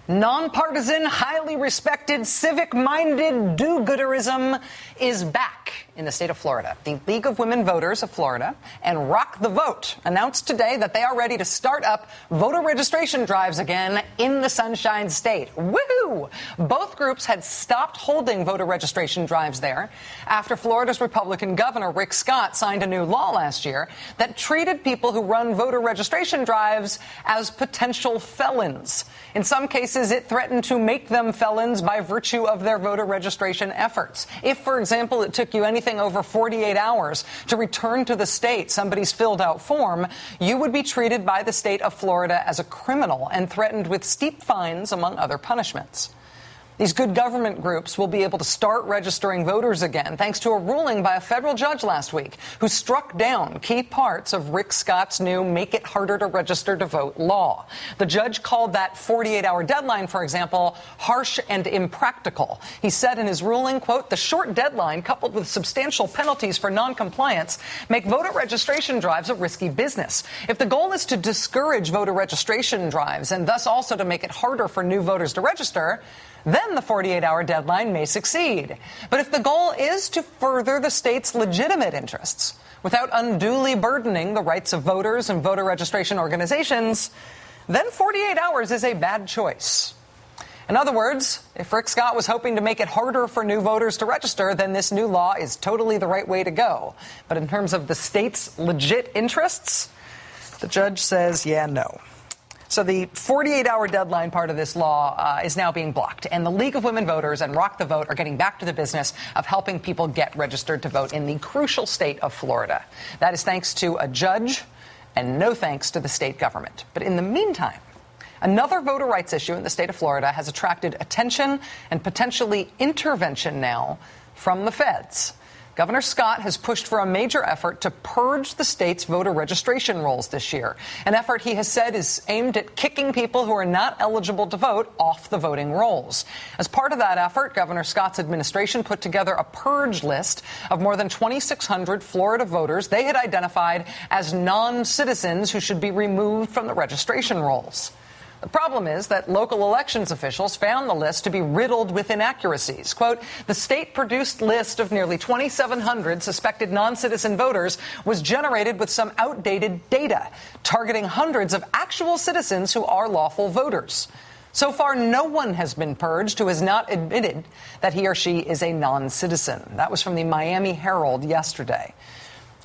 Nonpartisan, highly respected, civic-minded do-gooderism is back in the state of Florida. The League of Women Voters of Florida and Rock the Vote announced today that they are ready to start up voter registration drives again in the Sunshine State. Woohoo! Both groups had stopped holding voter registration drives there after Florida's Republican governor, Rick Scott, signed a new law last year that treated people who run voter registration drives as potential felons. In some cases, it threatened to make them felons by virtue of their voter registration efforts. If, for example, it took you anything over 48 hours to return to the state somebody's filled out form, you would be treated by the state of Florida as a criminal and threatened with steep fines, among other punishments. These good government groups will be able to start registering voters again thanks to a ruling by a federal judge last week who struck down key parts of Rick Scott's new Make It Harder to Register to Vote law. The judge called that 48-hour deadline, for example, harsh and impractical. He said in his ruling, quote, "The short deadline coupled with substantial penalties for noncompliance make voter registration drives a risky business. If the goal is to discourage voter registration drives and thus also to make it harder for new voters to register, then the 48-hour deadline may succeed. But if the goal is to further the state's legitimate interests without unduly burdening the rights of voters and voter registration organizations, then 48 hours is a bad choice." In other words, if Rick Scott was hoping to make it harder for new voters to register, then this new law is totally the right way to go. But in terms of the state's legit interests, the judge says, yeah, no. So the 48-hour deadline part of this law is now being blocked, and the League of Women Voters and Rock the Vote are getting back to the business of helping people get registered to vote in the crucial state of Florida. That is thanks to a judge and no thanks to the state government. But in the meantime, another voter rights issue in the state of Florida has attracted attention and potentially intervention now from the feds. Governor Scott has pushed for a major effort to purge the state's voter registration rolls this year, an effort he has said is aimed at kicking people who are not eligible to vote off the voting rolls. As part of that effort, Governor Scott's administration put together a purge list of more than 2,600 Florida voters they had identified as non-citizens who should be removed from the registration rolls. The problem is that local elections officials found the list to be riddled with inaccuracies. Quote, "The state-produced list of nearly 2,700 suspected non-citizen voters was generated with some outdated data, targeting hundreds of actual citizens who are lawful voters. So far, no one has been purged who has not admitted that he or she is a non-citizen." That was from the Miami Herald yesterday.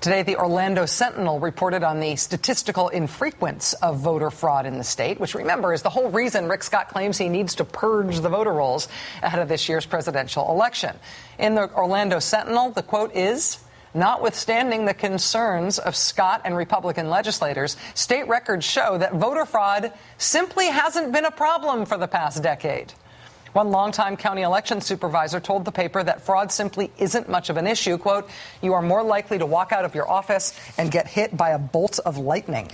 Today, the Orlando Sentinel reported on the statistical infrequence of voter fraud in the state, which, remember, is the whole reason Rick Scott claims he needs to purge the voter rolls ahead of this year's presidential election. In the Orlando Sentinel, the quote is, "Notwithstanding the concerns of Scott and Republican legislators, state records show that voter fraud simply hasn't been a problem for the past decade." One longtime county election supervisor told the paper that fraud simply isn't much of an issue. Quote, "You are more likely to walk out of your office and get hit by a bolt of lightning."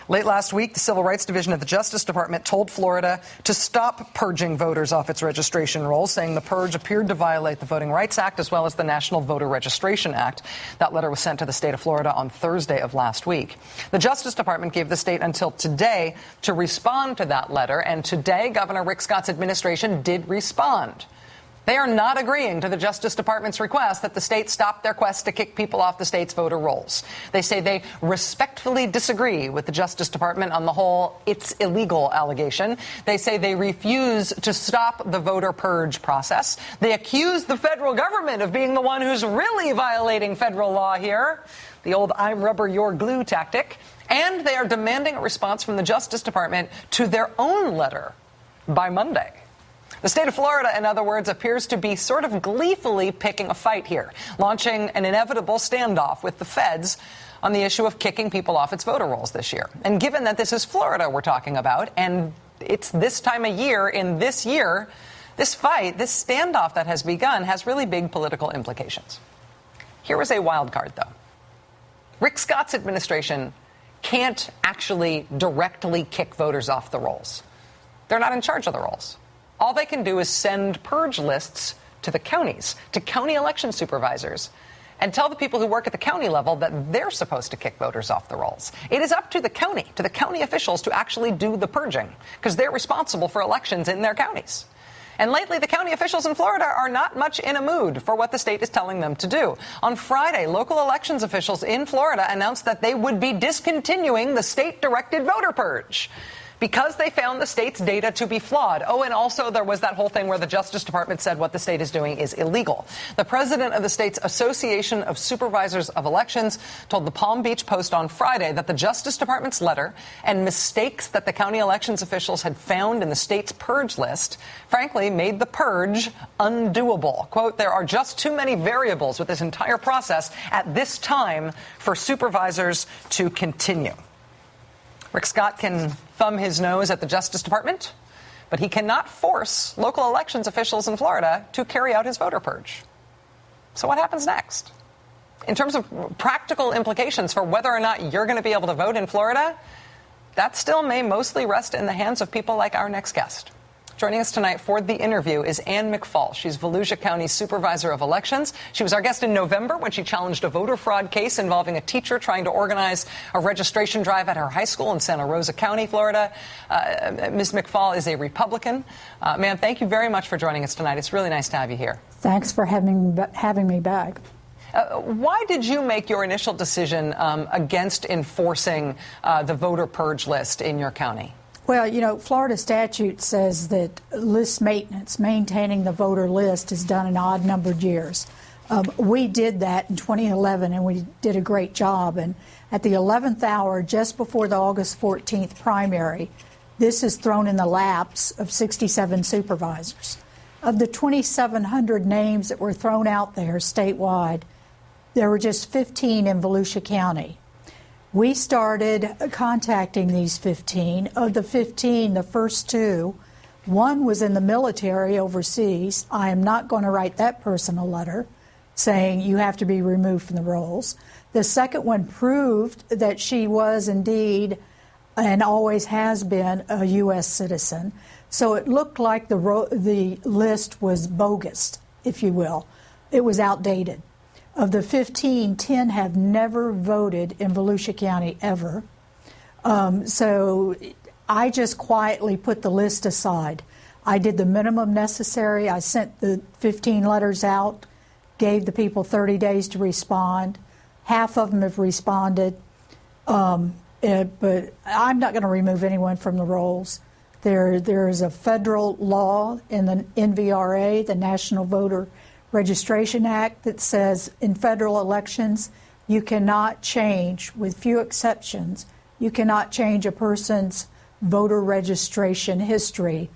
Late last week, the Civil Rights Division of the Justice Department told Florida to stop purging voters off its registration rolls, saying the purge appeared to violate the Voting Rights Act as well as the National Voter Registration Act. That letter was sent to the state of Florida on Thursday of last week. The Justice Department gave the state until today to respond to that letter, and today Governor Rick Scott's administration did respond. They are not agreeing to the Justice Department's request that the state stop their quest to kick people off the state's voter rolls. They say they respectfully disagree with the Justice Department on the whole "it's illegal" allegation. They say they refuse to stop the voter purge process. They accuse the federal government of being the one who's really violating federal law here, the old "I'm rubber, you're glue" tactic. And they are demanding a response from the Justice Department to their own letter by Monday. The state of Florida, in other words, appears to be sort of gleefully picking a fight here, launching an inevitable standoff with the feds on the issue of kicking people off its voter rolls this year. And given that this is Florida we're talking about, and it's this time of year in this year, this fight, this standoff that has begun has really big political implications. Here is a wild card, though. Rick Scott's administration can't actually directly kick voters off the rolls. They're not in charge of the rolls. All they can do is send purge lists to the counties, to county election supervisors, and tell the people who work at the county level that they're supposed to kick voters off the rolls. It is up to the county officials to actually do the purging, because they're responsible for elections in their counties. And lately, the county officials in Florida are not much in a mood for what the state is telling them to do. On Friday, local elections officials in Florida announced that they would be discontinuing the state-directed voter purge, because they found the state's data to be flawed. Oh, and also there was that whole thing where the Justice Department said what the state is doing is illegal. The president of the state's Association of Supervisors of Elections told the Palm Beach Post on Friday that the Justice Department's letter and mistakes that the county elections officials had found in the state's purge list, frankly, made the purge undoable. Quote, there are just too many variables with this entire process at this time for supervisors to continue. Rick Scott can thumb his nose at the Justice Department, but he cannot force local elections officials in Florida to carry out his voter purge. So what happens next? In terms of practical implications for whether or not you're going to be able to vote in Florida, that still may mostly rest in the hands of people like our next guest. Joining us tonight for the interview is Ann McFall. She's Volusia County Supervisor of Elections. She was our guest in November when she challenged a voter fraud case involving a teacher trying to organize a registration drive at her high school in Santa Rosa County, Florida. Ms. McFall is a Republican. Ma'am, thank you very much for joining us tonight. It's really nice to have you here. Thanks for having me back. Why did you make your initial decision against enforcing the voter purge list in your county? Well, you know, Florida statute says that list maintenance, maintaining the voter list, is done in odd-numbered years. We did that in 2011, and we did a great job. And at the 11th hour, just before the August 14th primary, this is thrown in the laps of 67 supervisors. Of the 2,700 names that were thrown out there statewide, there were just 15 in Volusia County. We started contacting these 15. Of the 15, the first two, one was in the military overseas. I am not going to write that person a letter saying you have to be removed from the rolls. The second one proved that she was indeed and always has been a U.S. citizen. So it looked like the list was bogus, if you will. It was outdated. Of the 15, 10 have never voted in Volusia County ever. So I just quietly put the list aside. I did the minimum necessary. I sent the 15 letters out, gave the people 30 days to respond. Half of them have responded. But I'm not going to remove anyone from the rolls. There is a federal law in the NVRA, the National Voter Registration Act, that says in federal elections you cannot change, with few exceptions, you cannot change a person's voter registration history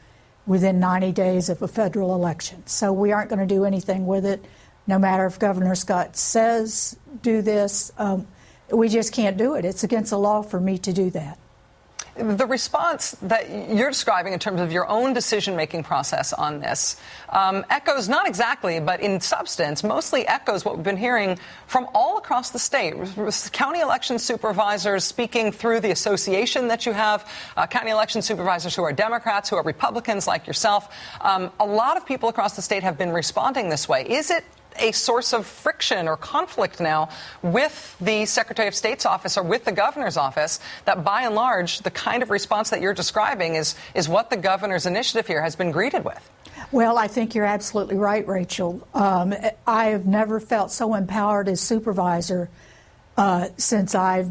within 90 days of a federal election. So we aren't going to do anything with it, no matter if Governor Scott says do this. We just can't do it. It's against the law for me to do that. The response that you're describing in terms of your own decision-making process on this echoes, not exactly, but in substance, mostly echoes what we've been hearing from all across the state. County election supervisors speaking through the association that you have, county election supervisors who are Democrats, who are Republicans like yourself. A lot of people across the state have been responding this way. Is it a source of friction or conflict now with the Secretary of State's office or with the governor's office that, by and large, the kind of response that you're describing is what the governor's initiative here has been greeted with? Well, I think you're absolutely right, Rachel. I have never felt so empowered as supervisor since I've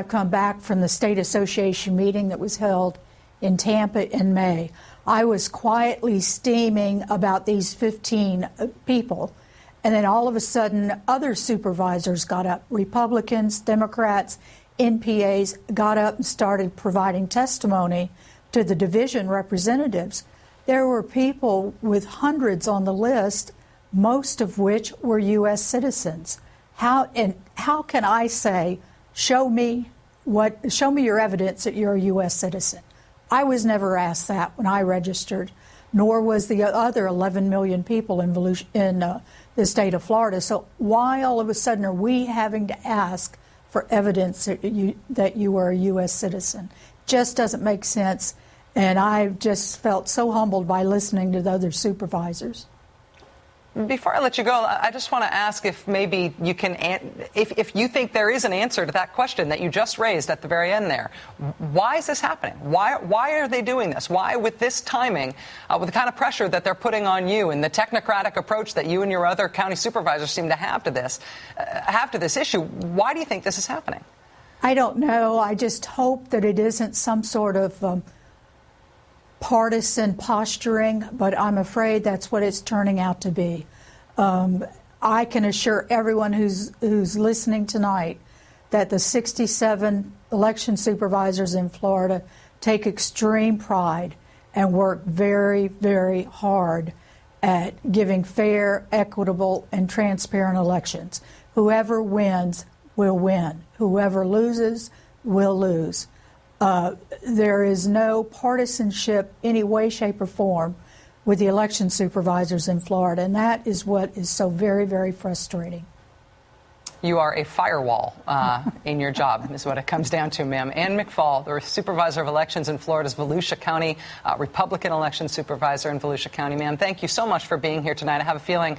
come back from the state association meeting that was held in Tampa in May. I was quietly steaming about these 15 people. And then all of a sudden, other supervisors got up. Republicans, Democrats, NPAs got up and started providing testimony to the division representatives. There were people with hundreds on the list, most of which were U.S. citizens. How can I say, show me your evidence that you're a U.S. citizen? I was never asked that when I registered, nor was the other 11 million people in the state of Florida. So why all of a sudden are we having to ask for evidence that you are a U.S. citizen? Just doesn't make sense. And I just felt so humbled by listening to the other supervisors. Before I let you go, I just want to ask if maybe you can, if you think there is an answer to that question that you just raised at the very end there. Why is this happening? Why are they doing this? Why, with this timing, with the kind of pressure that they're putting on you and the technocratic approach that you and your other county supervisors seem to have to this issue, why do you think this is happening? I don't know. I just hope that it isn't some sort of partisan posturing, but I'm afraid that's what it's turning out to be. I can assure everyone who's listening tonight that the 67 election supervisors in Florida take extreme pride and work very, very hard at giving fair, equitable, and transparent elections. Whoever wins will win. Whoever loses will lose. There is no partisanship any way, shape, or form with the election supervisors in Florida, and that is what is so very, very frustrating. You are a firewall in your job, is what it comes down to, ma'am. Ann McFall, the supervisor of elections in Florida's Volusia County, Republican election supervisor in Volusia County. Ma'am, thank you so much for being here tonight. I have a feeling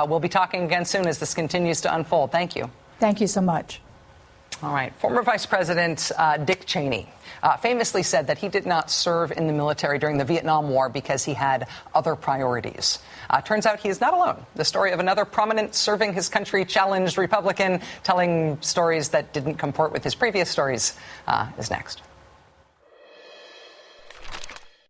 we'll be talking again soon as this continues to unfold. Thank you. Thank you so much. All right. Former Vice President Dick Cheney famously said that he did not serve in the military during the Vietnam War because he had other priorities. Turns out he is not alone. The story of another prominent serving his country challenged Republican telling stories that didn't comport with his previous stories is next.